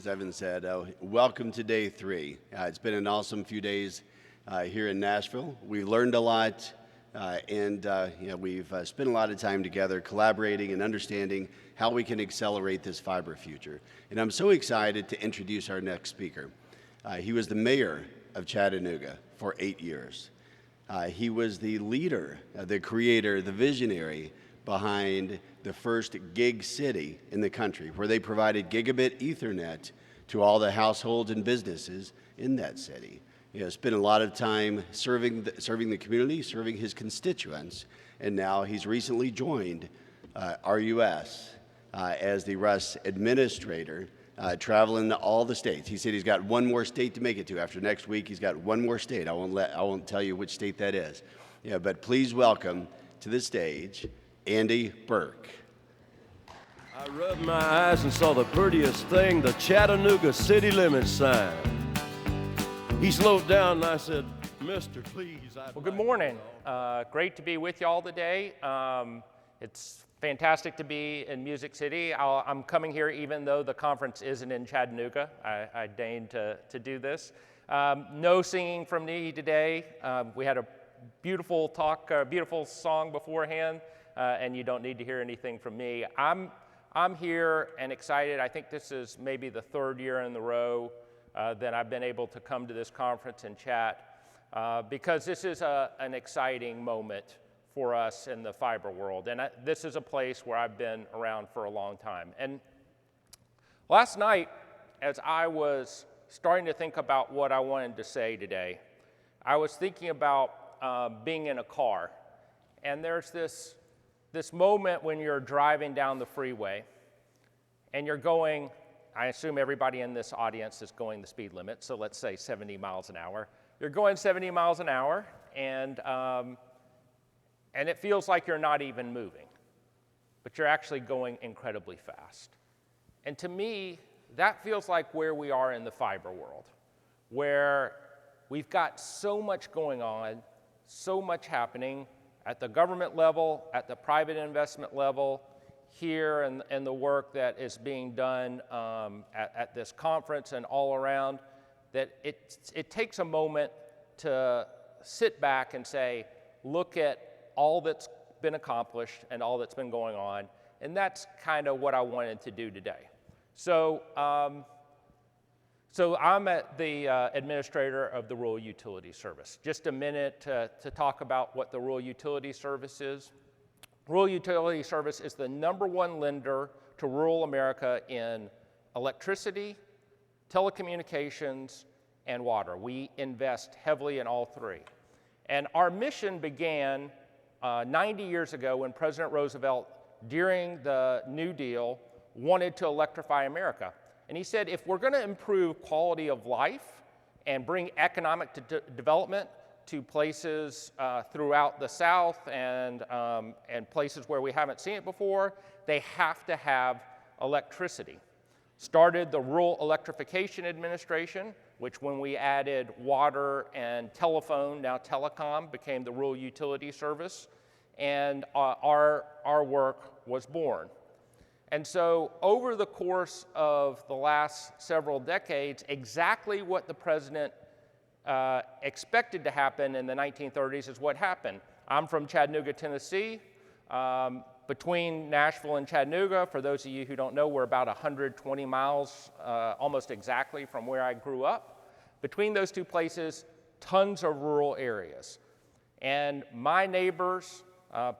as Evan said, welcome to day 3. It's been an awesome few days here in Nashville. We've learned a lot, and we've spent a lot of time together collaborating and understanding how we can accelerate this fiber future. And I'm so excited to introduce our next speaker. He was the mayor of Chattanooga for 8 years. He was the leader, the creator, the visionary behind the first gig city in the country, where they provided gigabit Ethernet to all the households and businesses in that city. Spent a lot of time serving the community, serving his constituents, and now he's recently joined RUS as the RUS administrator, traveling to all the states. He said he's got one more state to make it to. After next week, he's got one more state. I won't tell you which state that is. But please welcome to the stage Andy Berke. I rubbed my eyes and saw the prettiest thing, the Chattanooga city limit sign. He slowed down and I said, "Mister, please." Well, good morning. Great to be with you all today. It's fantastic to be in Music City. I'm coming here even though the conference isn't in Chattanooga. I deigned to do this. No singing from me today. We had a beautiful talk, beautiful song beforehand. And you don't need to hear anything from me. I'm here and excited. I think this is maybe the 3rd year in a row that I've been able to come to this conference and chat because this is an exciting moment for us in the fiber world. And this is a place where I've been around for a long time. And last night, as I was starting to think about what I wanted to say today, I was thinking about being in a car. And there's this moment when you're driving down the freeway and you're going, I assume everybody in this audience is going the speed limit, so let's say 70 miles an hour. You're going 70 miles an hour and it feels like you're not even moving, but you're actually going incredibly fast. And to me, that feels like where we are in the fiber world, where we've got so much going on, so much happening, at the government level, at the private investment level, here and the work that is being done at this conference and all around, that it takes a moment to sit back and say, look at all that's been accomplished and all that's been going on, and that's kind of what I wanted to do today. So I'm the administrator of the Rural Utility Service. Just a minute to talk about what the Rural Utility Service is. Rural Utility Service is the #1 lender to rural America in electricity, telecommunications, and water. We invest heavily in all 3. And our mission began 90 years ago when President Roosevelt, during the New Deal, wanted to electrify America. And he said, if we're going to improve quality of life and bring economic development to places throughout the South and places where we haven't seen it before, they have to have electricity. Started the Rural Electrification Administration, which when we added water and telephone, now telecom, became the Rural Utility Service, and our work was born. And so over the course of the last several decades, exactly what the president expected to happen in the 1930s is what happened. I'm from Chattanooga, Tennessee. Between Nashville and Chattanooga, for those of you who don't know, we're about 120 miles, almost exactly from where I grew up. Between those two places, tons of rural areas. And my neighbors,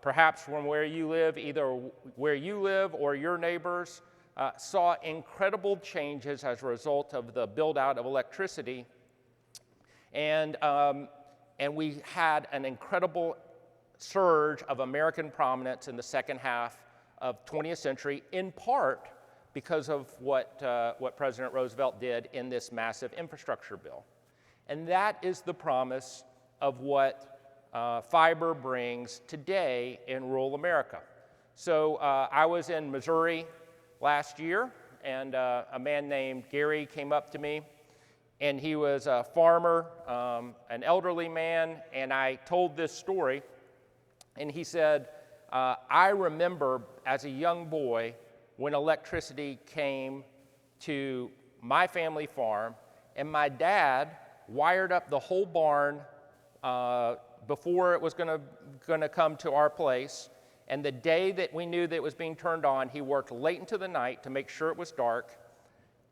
perhaps from where you live, either where you live or your neighbors, saw incredible changes as a result of the build-out of electricity. And we had an incredible surge of American prominence in the second half of 20th century, in part because of what President Roosevelt did in this massive infrastructure bill. And that is the promise of what fiber brings today in rural America. So I was in Missouri last year, and a man named Gary came up to me, and he was a farmer, an elderly man, and I told this story, and he said, I remember as a young boy when electricity came to my family farm, and my dad wired up the whole barn before it was gonna come to our place. And the day that we knew that it was being turned on, he worked late into the night to make sure it was dark,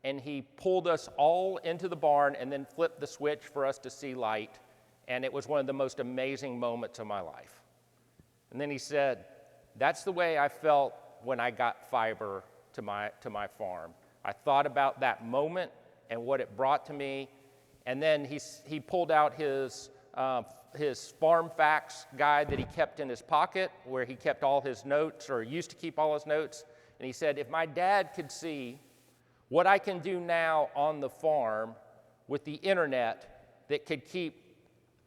and he pulled us all into the barn and then flipped the switch for us to see light. And it was one of the most amazing moments of my life. And then he said, that's the way I felt when I got fiber to my farm. I thought about that moment and what it brought to me. And then he pulled out his farm facts guide that he kept in his pocket, where he kept all his notes, or used to keep all his notes. And he said, if my dad could see what I can do now on the farm with the internet that could keep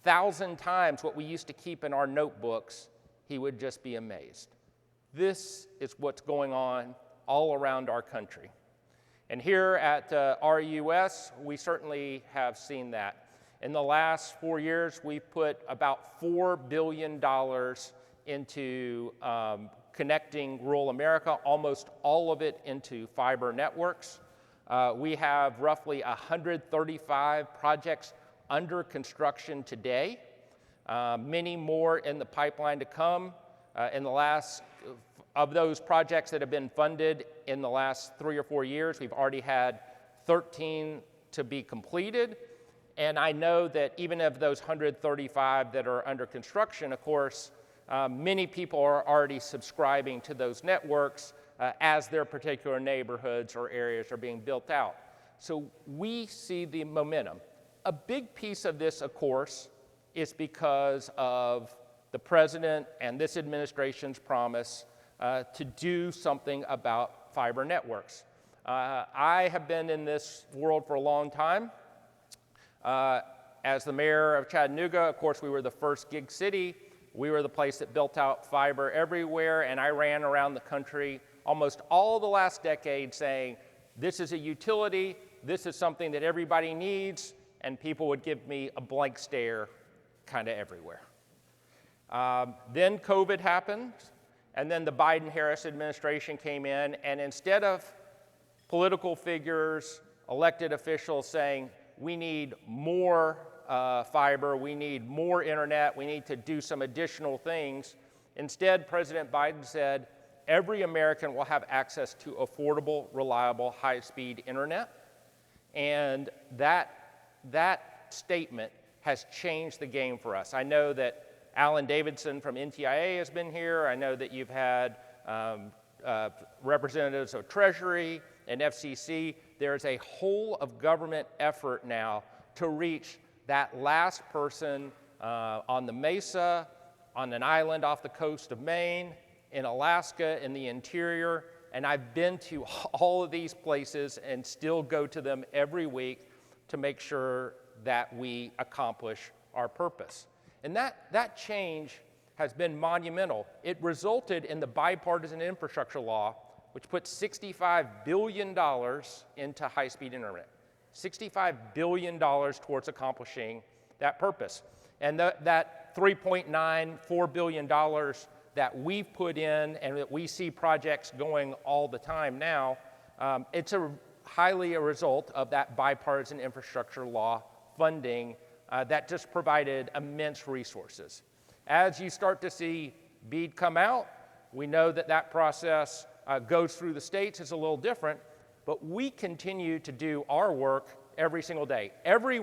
1,000 times what we used to keep in our notebooks, he would just be amazed. This is what's going on all around our country. And here at RUS, we certainly have seen that. In the last 4 years, we've put about $4 billion into connecting rural America, almost all of it into fiber networks. We have roughly 135 projects under construction today, many more in the pipeline to come. In the last, of those projects that have been funded in the last 3 or 4 years, we've already had 13 to be completed. And I know that even of those 135 that are under construction, of course, many people are already subscribing to those networks as their particular neighborhoods or areas are being built out. So we see the momentum. A big piece of this, of course, is because of the president and this administration's promise to do something about fiber networks. I have been in this world for a long time. As the mayor of Chattanooga, of course, we were the first gig city. We were the place that built out fiber everywhere, and I ran around the country almost all the last decade saying, this is a utility, this is something that everybody needs, and people would give me a blank stare kind of everywhere. Then COVID happened, and then the Biden-Harris administration came in, and instead of political figures, elected officials saying, we need more fiber, we need more internet, we need to do some additional things, instead, President Biden said, every American will have access to affordable, reliable, high-speed internet. And that statement has changed the game for us. I know that Alan Davidson from NTIA has been here. I know that you've had representatives of Treasury and FCC. There's a whole of government effort now to reach that last person on the Mesa, on an island off the coast of Maine, in Alaska, in the interior. And I've been to all of these places and still go to them every week to make sure that we accomplish our purpose. And that change has been monumental. It resulted in the bipartisan infrastructure law, which put $65 billion into high-speed internet. $65 billion towards accomplishing that purpose. And that $3.94 billion that we've put in and that we see projects going all the time now, it's highly a result of that bipartisan infrastructure law funding that just provided immense resources. As you start to see BEAD come out, we know that process goes through the states. It's a little different, but we continue to do our work every single day. Every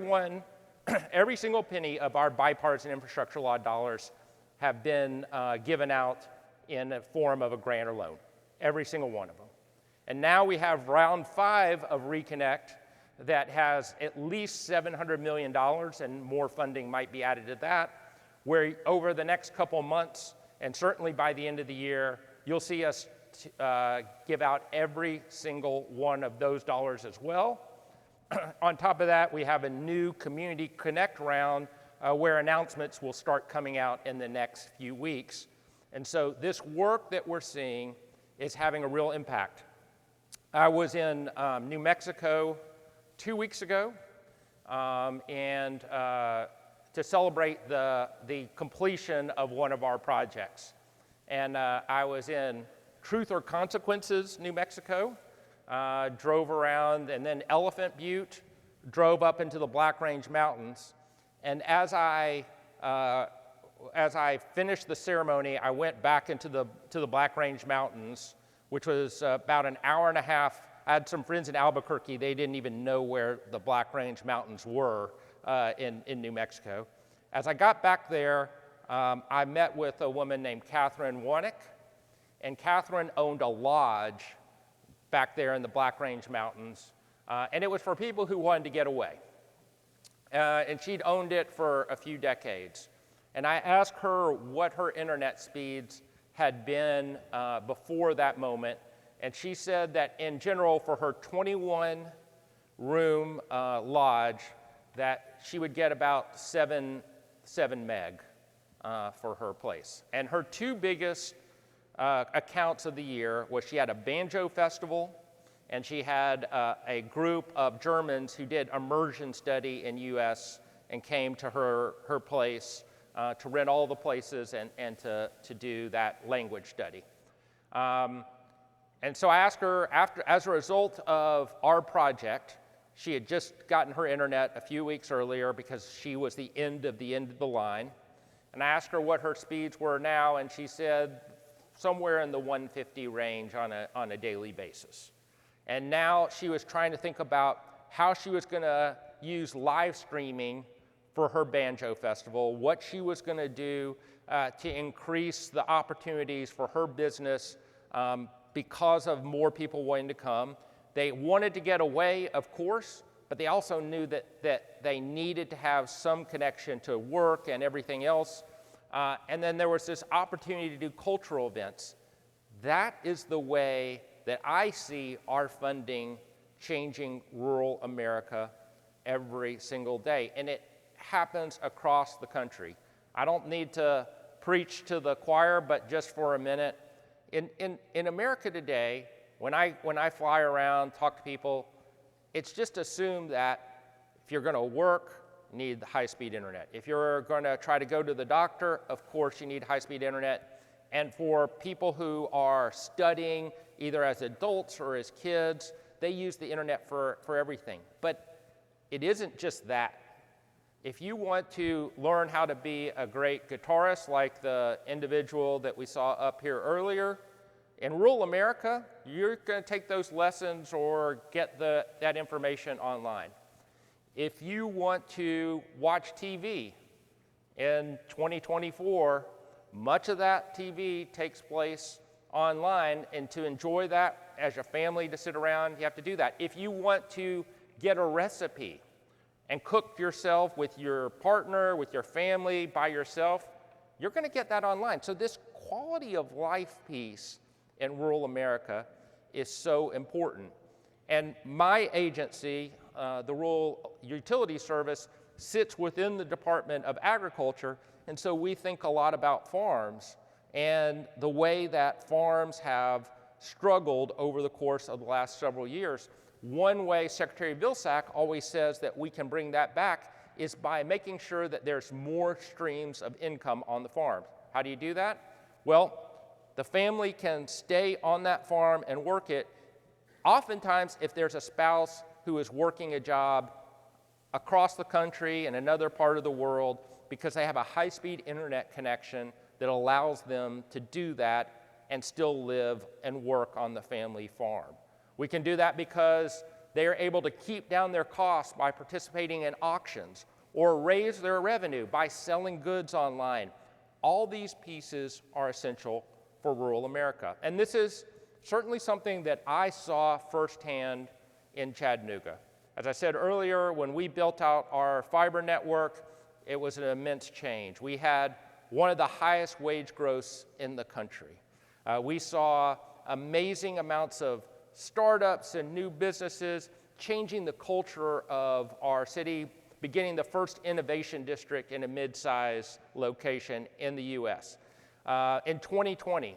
single penny of our bipartisan infrastructure law dollars have been given out in the form of a grant or loan, every single one of them. And now we have round 5 of Reconnect that has at least $700 million, and more funding might be added to that, where over the next couple months, and certainly by the end of the year, you'll see us give out every single one of those dollars as well. On top of that, we have a new Community Connect round where announcements will start coming out in the next few weeks. And so this work that we're seeing is having a real impact. I was in New Mexico 2 weeks ago and to celebrate the completion of one of our projects. And I was in Truth or Consequences, New Mexico, drove around, and then Elephant Butte, drove up into the Black Range Mountains. And as I finished the ceremony, I went back into the Black Range Mountains, which was about an hour and a half. I had some friends in Albuquerque. They didn't even know where the Black Range Mountains were in New Mexico. As I got back there, I met with a woman named Catherine Wanick, and Catherine owned a lodge back there in the Black Range Mountains, and it was for people who wanted to get away. And she'd owned it for a few decades. And I asked her what her internet speeds had been before that moment, and she said that in general for her 21-room lodge that she would get about 7 meg for her place. And her two biggest accounts of the year was she had a banjo festival, and she had a group of Germans who did immersion study in U.S. and came to her place to rent all the places and to do that language study. And so I asked her, as a result of our project, she had just gotten her internet a few weeks earlier because she was the end of the line. And I asked her what her speeds were now, and she said somewhere in the 150 range on a daily basis. And now she was trying to think about how she was going to use live streaming for her banjo festival, what she was going to do to increase the opportunities for her business because of more people wanting to come. They wanted to get away, of course, but they also knew that they needed to have some connection to work and everything else. And then there was this opportunity to do cultural events. That is the way that I see our funding changing rural America every single day. And it happens across the country. I don't need to preach to the choir, but just for a minute. In America today, when I fly around, talk to people, it's just assumed that if you're going to work, you need high-speed internet. If you're going to try to go to the doctor, of course you need high-speed internet. And for people who are studying, either as adults or as kids, they use the internet for everything. But it isn't just that. If you want to learn how to be a great guitarist, like the individual that we saw up here earlier, in rural America, you're going to take those lessons or get that information online. If you want to watch TV in 2024, much of that TV takes place online, and to enjoy that as a family to sit around, you have to do that. If you want to get a recipe and cook yourself with your partner, with your family, by yourself, you're going to get that online. So this quality of life piece in rural America is so important. And my agency, the Rural Utility Service, sits within the Department of Agriculture, and so we think a lot about farms and the way that farms have struggled over the course of the last several years. One way Secretary Vilsack always says that we can bring that back is by making sure that there's more streams of income on the farm. How do you do that? Well, the family can stay on that farm and work it. Oftentimes, if there's a spouse who is working a job across the country in another part of the world because they have a high-speed internet connection that allows them to do that and still live and work on the family farm. We can do that because they are able to keep down their costs by participating in auctions or raise their revenue by selling goods online. All these pieces are essential for rural America. And this is certainly something that I saw firsthand in Chattanooga. As I said earlier, when we built out our fiber network, it was an immense change. We had one of the highest wage growths in the country. We saw amazing amounts of startups and new businesses changing the culture of our city, beginning the first innovation district in a mid-sized location in the U.S. In 2020,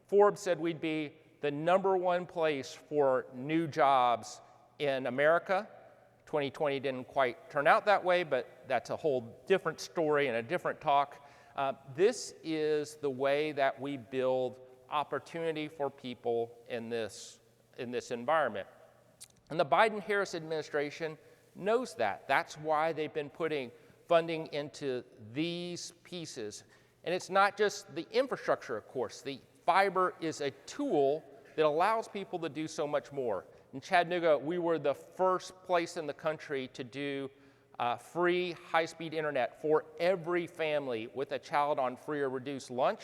Forbes said we'd be the #1 place for new jobs in America. 2020 didn't quite turn out that way, but that's a whole different story and a different talk. This is the way that we build opportunity for people in this environment. And the Biden-Harris administration knows that. That's why they've been putting funding into these pieces. And it's not just the infrastructure, of course. The fiber is a tool that allows people to do so much more. In Chattanooga, we were the first place in the country to do free high-speed internet for every family with a child on free or reduced lunch.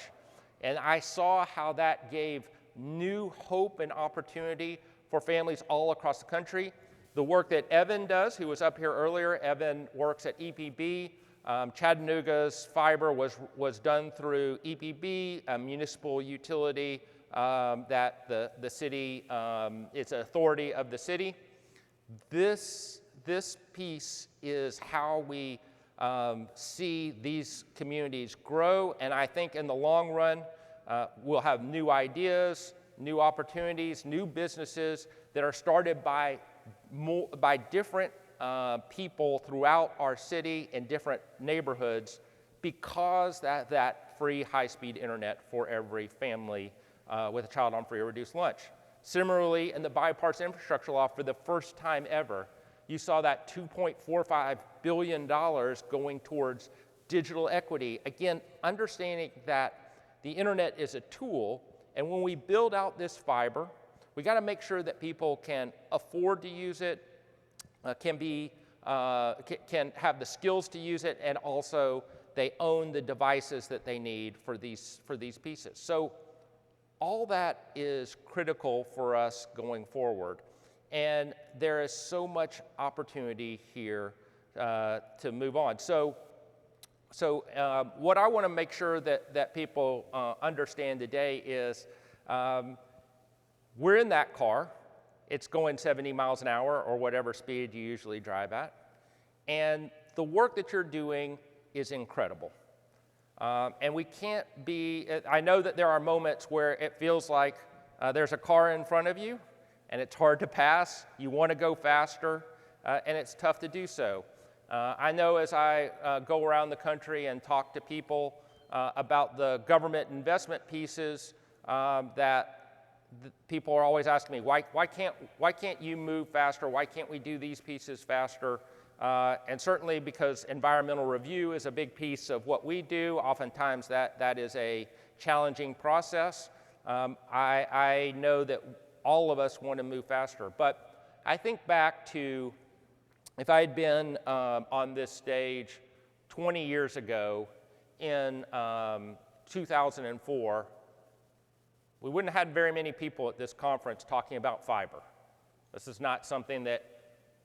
And I saw how that gave new hope and opportunity for families all across the country. The work that Evan does, who was up here earlier, Evan works at EPB. Chattanooga's fiber was done through EPB, a municipal utility that the city, it's an authority of the city. This piece is how we see these communities grow, and I think in the long run, we'll have new ideas, new opportunities, new businesses that are started by different people throughout our city and different neighborhoods because that free high-speed internet for every family with a child on free or reduced lunch. Similarly, in the bipartisan infrastructure law, for the first time ever, you saw that $2.45 billion going towards digital equity. Again, understanding that the internet is a tool, and when we build out this fiber, we got to make sure that people can afford to use it, can have the skills to use it, and also they own the devices that they need for these pieces. So all that is critical for us going forward. And there is so much opportunity here to move on. So what I want to make sure that people understand today is we're in that car. It's going 70 miles an hour or whatever speed you usually drive at. And the work that you're doing is incredible. And we can't be, I know that there are moments where it feels like there's a car in front of you and it's hard to pass. You want to go faster, and it's tough to do so. I know as I go around the country and talk to people about the government investment pieces people are always asking me, why can't you move faster? Why can't we do these pieces faster? And certainly because environmental review is a big piece of what we do. Oftentimes that is a challenging process. I know that all of us want to move faster. But I think back to if I had been on this stage 20 years ago in 2004, we wouldn't have had very many people at this conference talking about fiber. This is not something that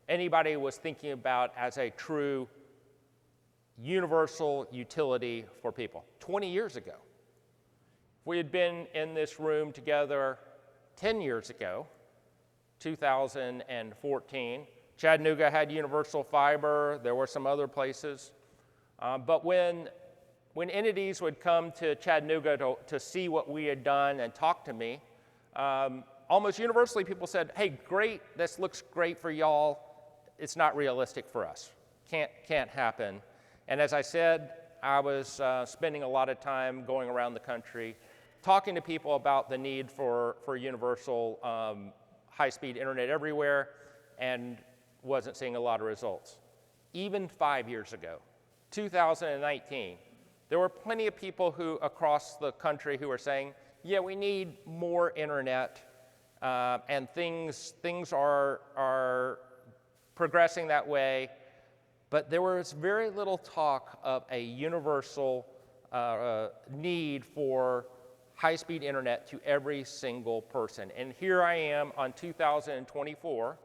anybody was thinking about as a true universal utility for people. 20 years ago. If we had been in this room together 10 years ago, 2014, Chattanooga had universal fiber. There were some other places. But when entities would come to Chattanooga to see what we had done and talk to me, almost universally people said, hey, great, this looks great for y'all. It's not realistic for us. Can't happen. And as I said, I was spending a lot of time going around the country talking to people about the need for universal high-speed internet everywhere, and wasn't seeing a lot of results. Even 5 years ago, 2019, there were plenty of people across the country who were saying, yeah, we need more internet, and things are progressing that way, but there was very little talk of a universal need for high-speed internet to every single person. And here I am on 2024,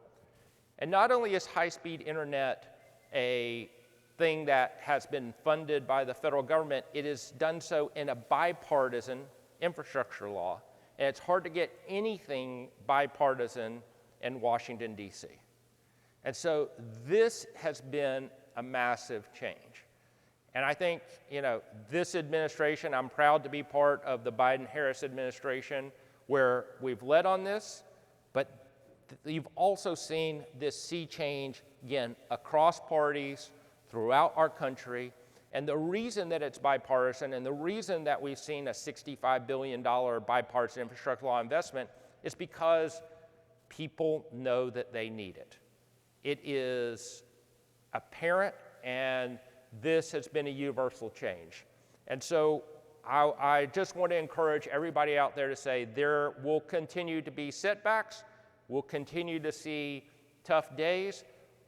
and not only is high-speed internet a thing that has been funded by the federal government, it is done so in a bipartisan infrastructure law, and it's hard to get anything bipartisan in Washington, D.C. And so this has been a massive change. And I think, this administration, I'm proud to be part of the Biden-Harris administration where we've led on this, but you've also seen this sea change, again, across parties, throughout our country. And the reason that it's bipartisan and the reason that we've seen a $65 billion bipartisan infrastructure law investment is because people know that they need it. It is apparent, and this has been a universal change. And so I just want to encourage everybody out there to say there will continue to be setbacks, we'll continue to see tough days,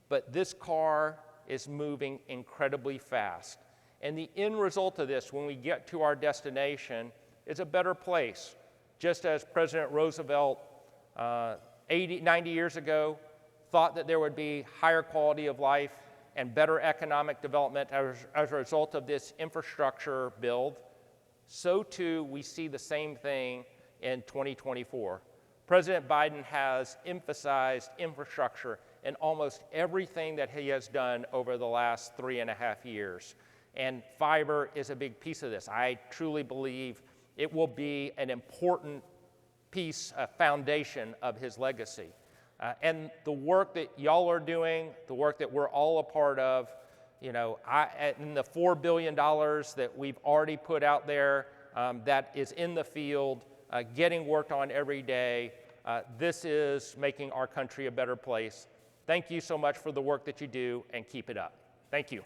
but this car is moving incredibly fast. And the end result of this, when we get to our destination, is a better place. Just as President Roosevelt 90 years ago thought that there would be higher quality of life and better economic development as a result of this infrastructure build, so too we see the same thing in 2024. President Biden has emphasized infrastructure in almost everything that he has done over the last 3.5 years. And fiber is a big piece of this. I truly believe it will be an important piece, a foundation of his legacy. And the work that y'all are doing, the work that we're all a part of, in the $4 billion that we've already put out there that is in the field, getting worked on every day, this is making our country a better place. Thank you so much for the work that you do, and keep it up. Thank you.